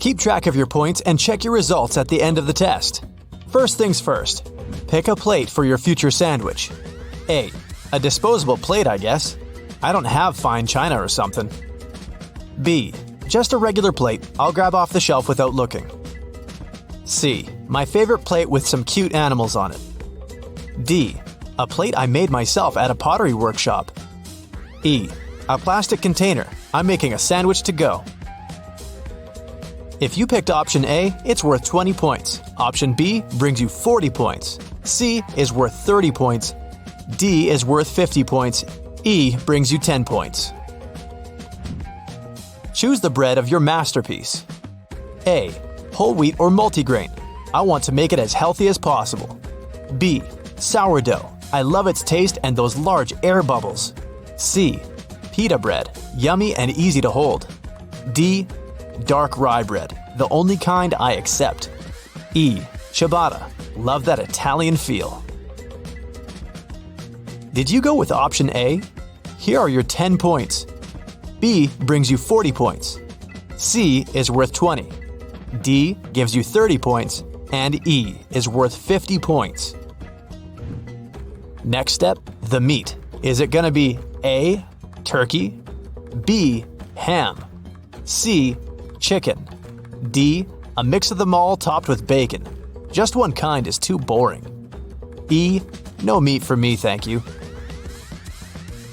Keep track of your points and check your results at the end of the test. First things first, pick a plate for your future sandwich. A disposable plate, I guess. I don't have fine china or something. B, just a regular plate I'll grab off the shelf without looking. C, my favorite plate with some cute animals on it. D, a plate I made myself at a pottery workshop. E, a plastic container. I'm making a sandwich to go. If you picked option A, it's worth 20 points. Option B brings you 40 points. C is worth 30 points. D is worth 50 points. E brings you 10 points. Choose the bread of your masterpiece. A, whole wheat or multigrain. I want to make it as healthy as possible. B, sourdough. I love its taste and those large air bubbles. C, pita bread. Yummy and easy to hold. D, dark rye bread, the only kind I accept. E, ciabatta. Love that Italian feel. Did you go with option A? Here are your 10 points. B brings you 40 points. C is worth 20. D gives you 30 points. And E is worth 50 points. Next step, the meat. Is it gonna be A, turkey, B, ham, C, chicken, D, a mix of them all topped with bacon? Just one kind is too boring. E, no meat for me, thank you.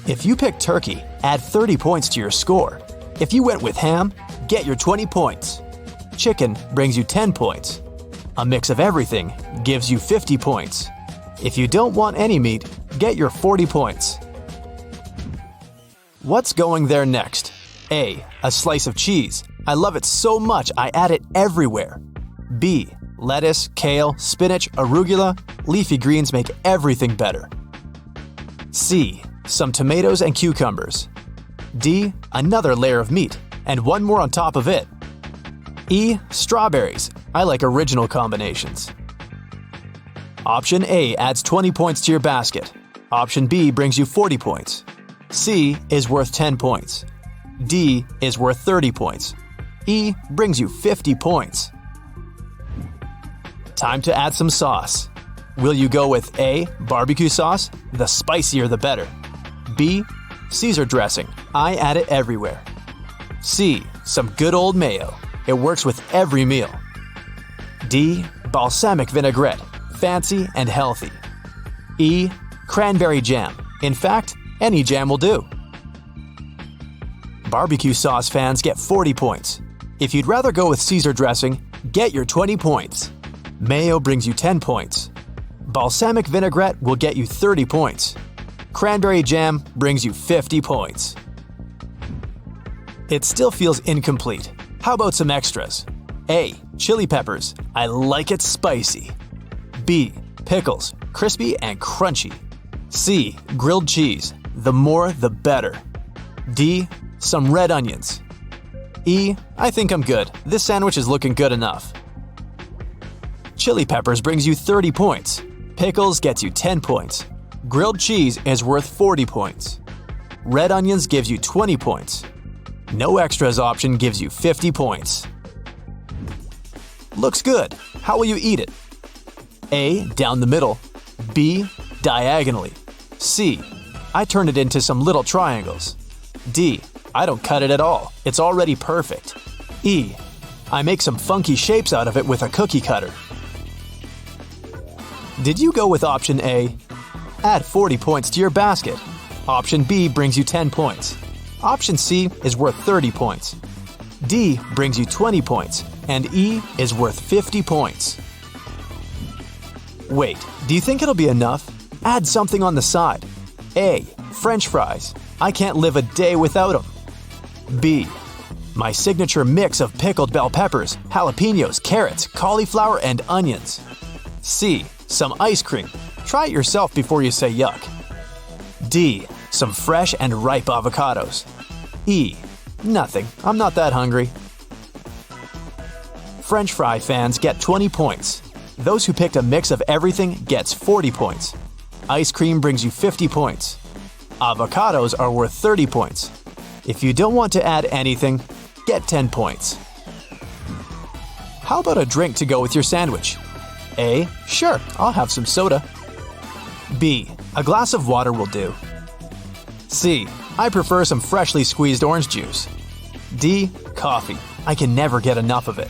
If you picked turkey, add 30 points to your score. If you went with ham, get your 20 points. Chicken brings you 10 points. A mix of everything gives you 50 points. If you don't want any meat, get your 40 points. What's going there next? A, a slice of cheese. I love it so much I add it everywhere. B, lettuce, kale, spinach, arugula, leafy greens make everything better. C, some tomatoes and cucumbers. D, another layer of meat, and one more on top of it. E, strawberries. I like original combinations. Option A adds 20 points to your basket. Option B brings you 40 points. C is worth 10 points. D is worth 30 points. E brings you 50 points. Time to add some sauce. Will you go with A, barbecue sauce? The spicier the better. B, Caesar dressing. I add it everywhere. C, some good old mayo. It works with every meal. D, balsamic vinaigrette. Fancy and healthy. E, cranberry jam. In fact, any jam will do. Barbecue sauce fans get 40 points. If you'd rather go with Caesar dressing, get your 20 points. Mayo brings you 10 points. Balsamic vinaigrette will get you 30 points. Cranberry jam brings you 50 points. It still feels incomplete. How about some extras? A, chili peppers. I like it spicy. B, pickles, crispy and crunchy. C, grilled cheese. The more, the better. D, some red onions. E, I think I'm good. This sandwich is looking good enough. Chili peppers brings you 30 points. Pickles gets you 10 points. Grilled cheese is worth 40 points. Red onions gives you 20 points. No extras option gives you 50 points. Looks good. How will you eat it? A, down the middle. B, diagonally. C, I turn it into some little triangles. D, I don't cut it at all. It's already perfect. E, I make some funky shapes out of it with a cookie cutter. Did you go with option A? Add 40 points to your basket. Option B brings you 10 points. Option C is worth 30 points. D brings you 20 points. And E is worth 50 points. Wait, do you think it'll be enough? Add something on the side. A, French fries. I can't live a day without them. B, my signature mix of pickled bell peppers, jalapenos, carrots, cauliflower, and onions. C, some ice cream. Try it yourself before you say yuck. D, some fresh and ripe avocados. E, nothing. I'm not that hungry. French fry fans get 20 points. Those who picked a mix of everything gets 40 points. Ice cream brings you 50 points. Avocados are worth 30 points. If you don't want to add anything, get 10 points. How about a drink to go with your sandwich? A. Sure, I'll have some soda. B. A glass of water will do. C. I prefer some freshly squeezed orange juice. D. Coffee. I can never get enough of it.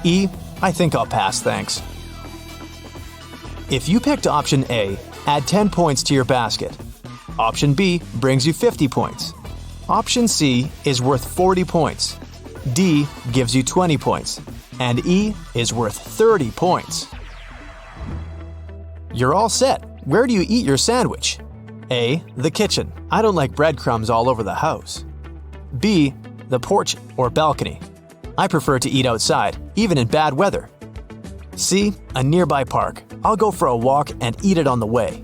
E. I think I'll pass, thanks. If you picked option A, add 10 points to your basket. Option B brings you 50 points. Option C is worth 40 points. D gives you 20 points. And E is worth 30 points. You're all set. Where do you eat your sandwich? A. The kitchen. I don't like breadcrumbs all over the house. B. The porch or balcony. I prefer to eat outside, even in bad weather. C. A nearby park. I'll go for a walk and eat it on the way.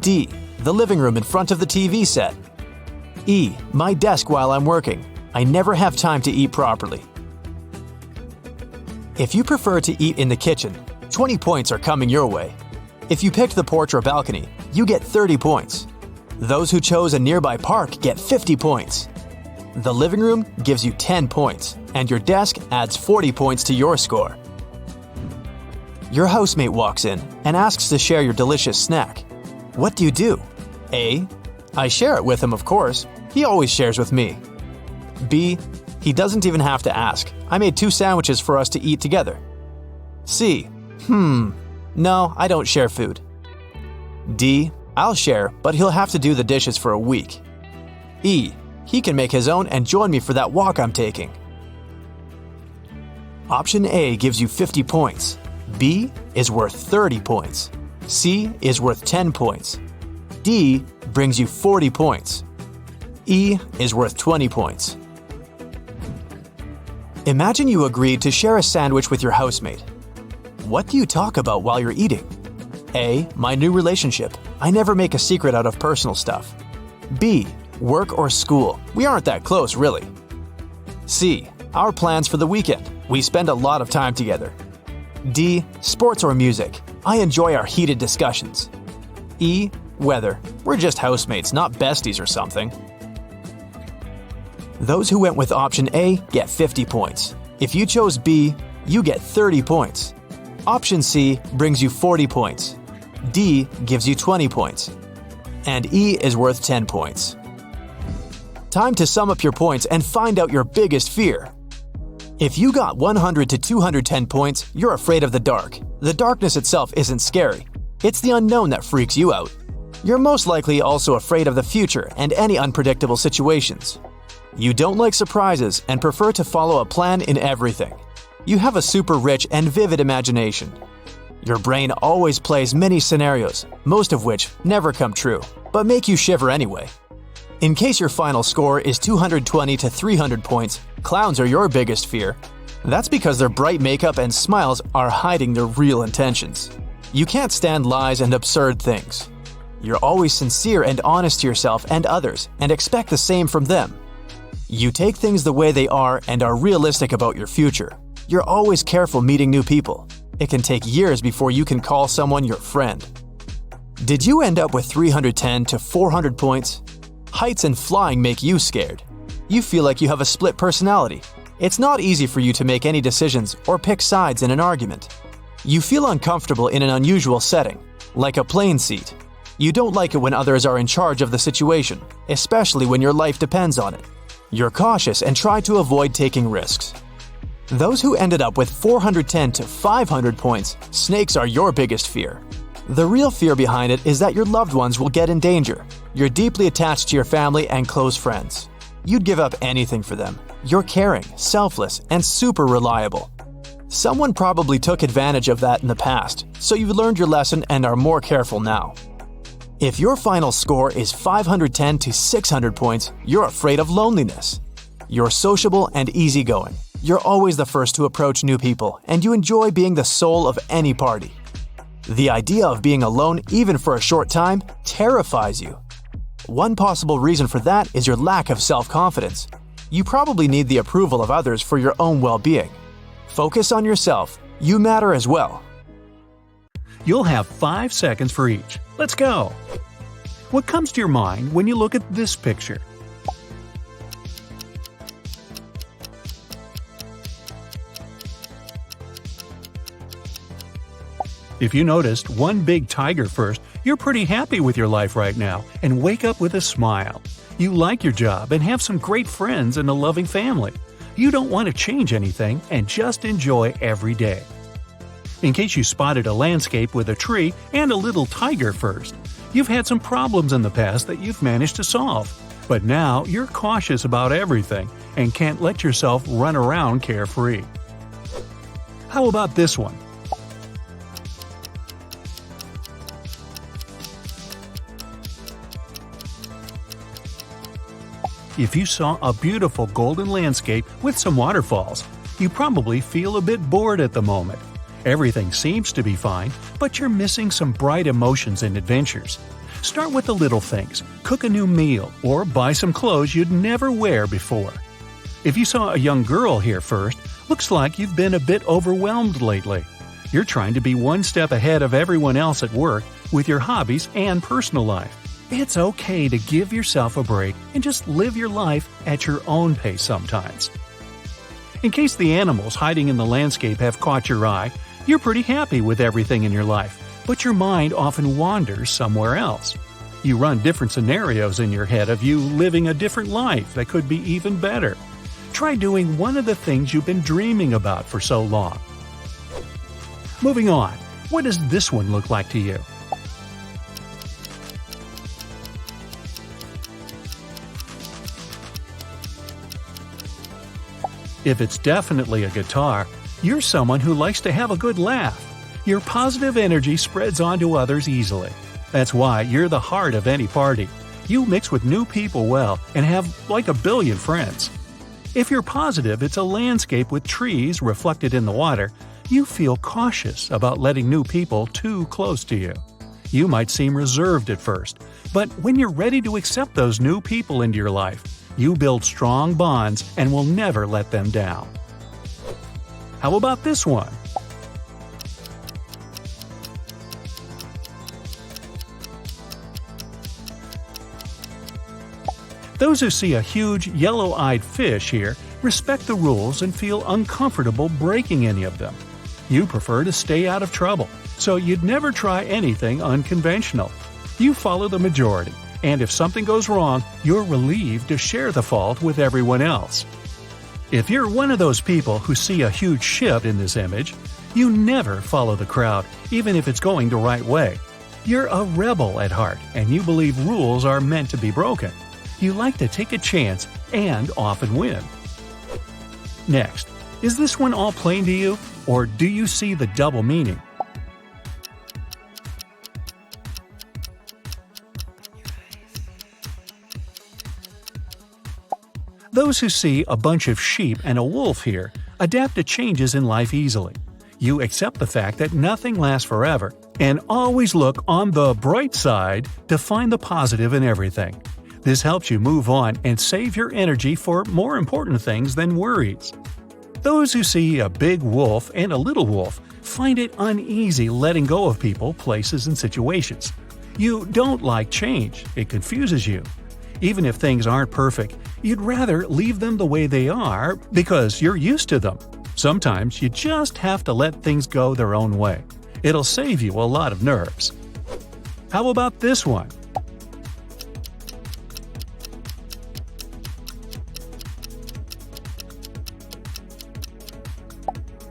D. The living room in front of the TV set. E. My desk while I'm working. I never have time to eat properly. If you prefer to eat in the kitchen, 20 points are coming your way. If you picked the porch or balcony, you get 30 points. Those who chose a nearby park get 50 points. The living room gives you 10 points, and your desk adds 40 points to your score. Your housemate walks in and asks to share your delicious snack. What do you do? A. I share it with him, of course. He always shares with me. B. He doesn't even have to ask. I made 2 sandwiches for us to eat together. C. No, I don't share food. D. I'll share, but he'll have to do the dishes for a week. E. He can make his own and join me for that walk I'm taking. Option A gives you 50 points. B is worth 30 points. C is worth 10 points. D brings you 40 points. E is worth 20 points. Imagine you agreed to share a sandwich with your housemate. What do you talk about while you're eating? A. My new relationship. I never make a secret out of personal stuff. B. Work or school. We aren't that close, really. C. Our plans for the weekend. We spend a lot of time together. D. Sports or music. I enjoy our heated discussions. E. Weather. We're just housemates, not besties or something. Those who went with option A get 50 points. If you chose B, you get 30 points. Option C brings you 40 points. D gives you 20 points. And E is worth 10 points. Time to sum up your points and find out your biggest fear. If you got 100 to 210 points, you're afraid of the dark. The darkness itself isn't scary. It's the unknown that freaks you out. You're most likely also afraid of the future and any unpredictable situations. You don't like surprises and prefer to follow a plan in everything. You have a super rich and vivid imagination. Your brain always plays many scenarios, most of which never come true, but make you shiver anyway. In case your final score is 220 to 300 points, clowns are your biggest fear. That's because their bright makeup and smiles are hiding their real intentions. You can't stand lies and absurd things. You're always sincere and honest to yourself and others and expect the same from them. You take things the way they are and are realistic about your future. You're always careful meeting new people. It can take years before you can call someone your friend. Did you end up with 310 to 400 points? Heights and flying make you scared. You feel like you have a split personality. It's not easy for you to make any decisions or pick sides in an argument. You feel uncomfortable in an unusual setting, like a plane seat. You don't like it when others are in charge of the situation, especially when your life depends on it. You're cautious and try to avoid taking risks. Those who ended up with 410 to 500 points, snakes are your biggest fear. The real fear behind it is that your loved ones will get in danger. You're deeply attached to your family and close friends. You'd give up anything for them. You're caring, selfless, and super reliable. Someone probably took advantage of that in the past, so you've learned your lesson and are more careful now. If your final score is 510 to 600 points, you're afraid of loneliness. You're sociable and easygoing. You're always the first to approach new people, and you enjoy being the soul of any party. The idea of being alone, even for a short time, terrifies you. One possible reason for that is your lack of self-confidence. You probably need the approval of others for your own well-being. Focus on yourself. You matter as well. You'll have 5 seconds for each. Let's go! What comes to your mind when you look at this picture? If you noticed one big tiger first, you're pretty happy with your life right now and wake up with a smile. You like your job and have some great friends and a loving family. You don't want to change anything and just enjoy every day. In case you spotted a landscape with a tree and a little tiger first, you've had some problems in the past that you've managed to solve. But now you're cautious about everything and can't let yourself run around carefree. How about this one? If you saw a beautiful golden landscape with some waterfalls, you probably feel a bit bored at the moment. Everything seems to be fine, but you're missing some bright emotions and adventures. Start with the little things, cook a new meal, or buy some clothes you'd never wear before. If you saw a young girl here first, looks like you've been a bit overwhelmed lately. You're trying to be one step ahead of everyone else at work with your hobbies and personal life. It's okay to give yourself a break and just live your life at your own pace sometimes. In case the animals hiding in the landscape have caught your eye, you're pretty happy with everything in your life, but your mind often wanders somewhere else. You run different scenarios in your head of you living a different life that could be even better. Try doing one of the things you've been dreaming about for so long. Moving on, what does this one look like to you? If it's definitely a guitar, you're someone who likes to have a good laugh. Your positive energy spreads onto others easily. That's why you're the heart of any party. You mix with new people well and have like a billion friends. If you're positive it's a landscape with trees reflected in the water, you feel cautious about letting new people too close to you. You might seem reserved at first, but when you're ready to accept those new people into your life, you build strong bonds and will never let them down. How about this one? Those who see a huge yellow-eyed fish here respect the rules and feel uncomfortable breaking any of them. You prefer to stay out of trouble, so you'd never try anything unconventional. You follow the majority, and if something goes wrong, you're relieved to share the fault with everyone else. If you're one of those people who see a huge ship in this image, you never follow the crowd, even if it's going the right way. You're a rebel at heart, and you believe rules are meant to be broken. You like to take a chance and often win. Next, is this one all plain to you, or do you see the double meaning? Those who see a bunch of sheep and a wolf here adapt to changes in life easily. You accept the fact that nothing lasts forever and always look on the bright side to find the positive in everything. This helps you move on and save your energy for more important things than worries. Those who see a big wolf and a little wolf find it uneasy letting go of people, places, and situations. You don't like change, it confuses you. Even if things aren't perfect, you'd rather leave them the way they are because you're used to them. Sometimes you just have to let things go their own way. It'll save you a lot of nerves. How about this one?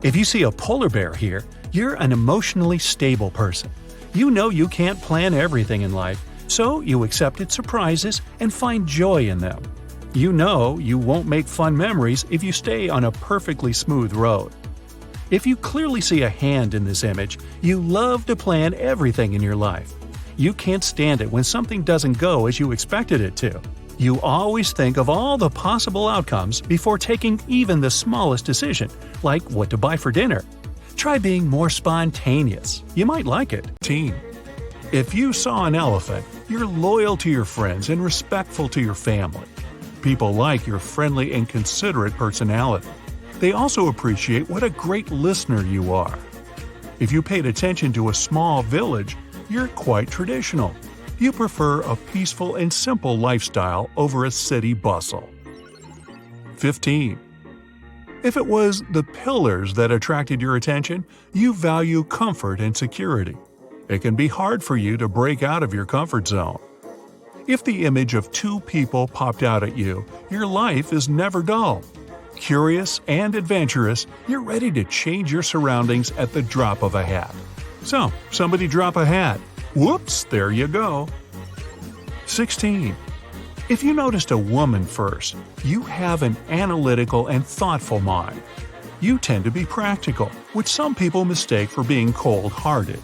If you see a polar bear here, you're an emotionally stable person. You know you can't plan everything in life, so you accepted surprises and find joy in them. You know you won't make fun memories if you stay on a perfectly smooth road. If you clearly see a hand in this image, you love to plan everything in your life. You can't stand it when something doesn't go as you expected it to. You always think of all the possible outcomes before taking even the smallest decision, like what to buy for dinner. Try being more spontaneous. You might like it. Team. If you saw an elephant, you're loyal to your friends and respectful to your family. People like your friendly and considerate personality. They also appreciate what a great listener you are. If you paid attention to a small village, you're quite traditional. You prefer a peaceful and simple lifestyle over a city bustle. 15. If it was the pillars that attracted your attention, you value comfort and security. It can be hard for you to break out of your comfort zone. If the image of two people popped out at you, your life is never dull. Curious and adventurous, you're ready to change your surroundings at the drop of a hat. So, somebody drop a hat. Whoops, there you go. 16. If you noticed a woman first, you have an analytical and thoughtful mind. You tend to be practical, which some people mistake for being cold-hearted.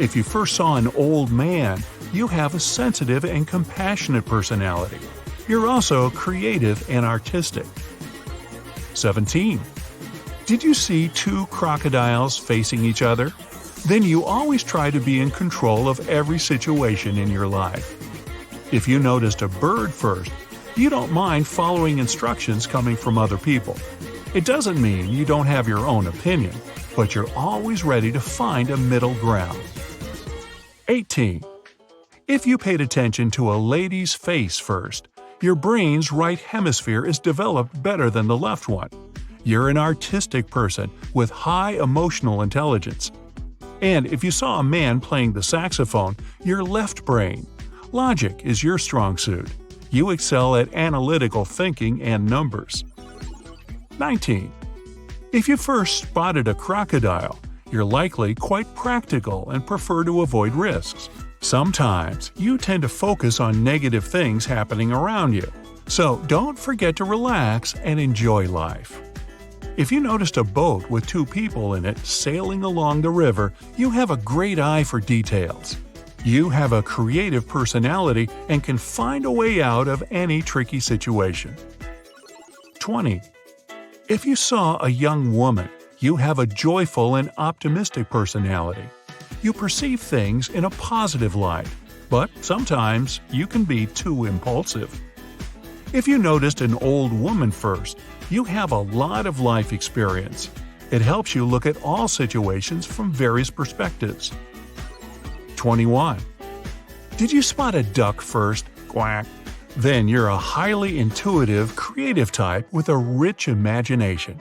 If you first saw an old man, you have a sensitive and compassionate personality. You're also creative and artistic. 17. Did you see two crocodiles facing each other? Then you always try to be in control of every situation in your life. If you noticed a bird first, you don't mind following instructions coming from other people. It doesn't mean you don't have your own opinion, but you're always ready to find a middle ground. 18. If you paid attention to a lady's face first, your brain's right hemisphere is developed better than the left one. You're an artistic person with high emotional intelligence. And if you saw a man playing the saxophone, your left brain. Logic is your strong suit. You excel at analytical thinking and numbers. 19. If you first spotted a crocodile, you're likely quite practical and prefer to avoid risks. Sometimes you tend to focus on negative things happening around you, so don't forget to relax and enjoy life. If you noticed a boat with two people in it sailing along the river, you have a great eye for details. You have a creative personality and can find a way out of any tricky situation. 20. If you saw a young woman, you have a joyful and optimistic personality. You perceive things in a positive light, but sometimes you can be too impulsive. If you noticed an old woman first, you have a lot of life experience. It helps you look at all situations from various perspectives. 21. Did you spot a duck first? Quack. Then you're a highly intuitive, creative type with a rich imagination.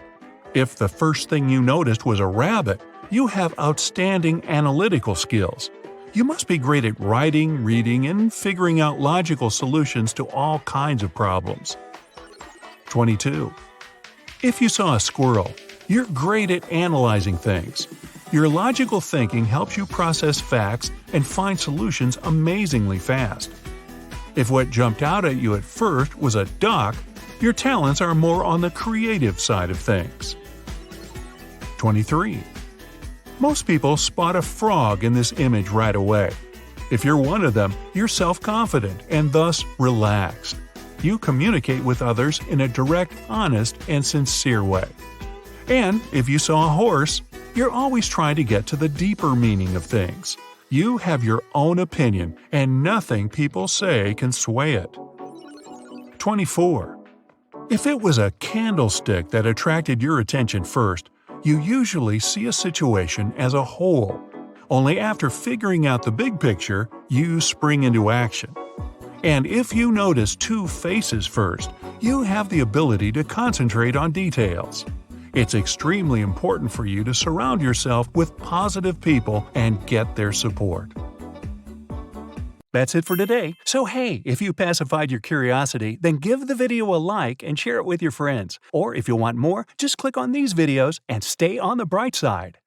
If the first thing you noticed was a rabbit, you have outstanding analytical skills. You must be great at writing, reading, and figuring out logical solutions to all kinds of problems. 22. If you saw a squirrel, you're great at analyzing things. Your logical thinking helps you process facts and find solutions amazingly fast. If what jumped out at you at first was a duck, your talents are more on the creative side of things. 23. Most people spot a frog in this image right away. If you're one of them, you're self-confident and thus relaxed. You communicate with others in a direct, honest, and sincere way. And if you saw a horse, you're always trying to get to the deeper meaning of things. You have your own opinion, and nothing people say can sway it. 24. If it was a candlestick that attracted your attention first, you usually see a situation as a whole. Only after figuring out the big picture, you spring into action. And if you notice two faces first, you have the ability to concentrate on details. It's extremely important for you to surround yourself with positive people and get their support. That's it for today. So hey, if you pacified your curiosity, then give the video a like and share it with your friends. Or if you want more, just click on these videos and stay on the bright side.